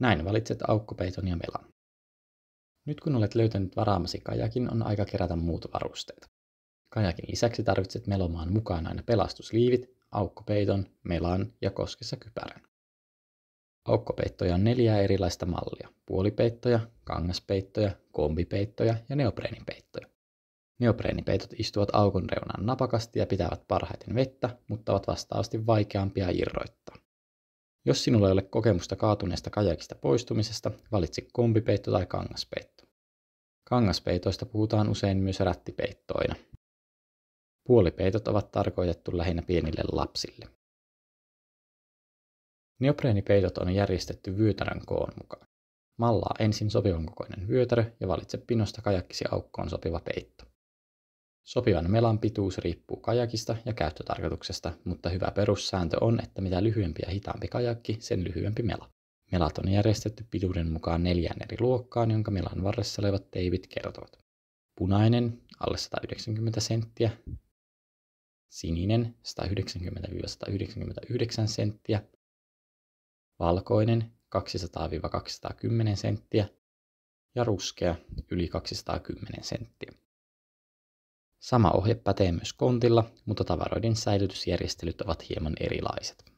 Näin valitset aukkopeiton ja melan. Nyt kun olet löytänyt varaamasi kajakin, on aika kerätä muut varusteet. Kajakin lisäksi tarvitset melomaan mukaan aina pelastusliivit, aukkopeiton, melan ja koskessa kypärän. Aukkopeittoja on 4 erilaista mallia: puolipeittoja, kangaspeittoja, kombipeittoja ja neopreenipeittoja. Neopreenipeitot istuvat aukon reunaan napakasti ja pitävät parhaiten vettä, mutta ovat vastaavasti vaikeampia irroittaa. Jos sinulla ei ole kokemusta kaatuneesta kajakista poistumisesta, valitsi kombipeitto tai kangaspeitto. Kangaspeitoista puhutaan usein myös rättipeittoina. Puolipeitot ovat tarkoitettu lähinnä pienille lapsille. Neopreenipeitot on järjestetty vyötärön koon mukaan. Mallaa ensin sopivan kokoinen vyötärö ja valitse pinosta kajakkisi aukkoon sopiva peitto. Sopivan melan pituus riippuu kajakista ja käyttötarkoituksesta, mutta hyvä perussääntö on, että mitä lyhyempi ja hitaampi kajakki, sen lyhyempi mela. Melat on järjestetty pituuden mukaan 4 eri luokkaan, jonka melan varressa olevat teipit kertovat. Punainen alle 190 senttiä, sininen 190–199 senttiä, valkoinen 200–210 senttiä ja ruskea yli 210 senttiä. Sama ohje pätee myös kontilla, mutta tavaroiden säilytysjärjestelyt ovat hieman erilaiset.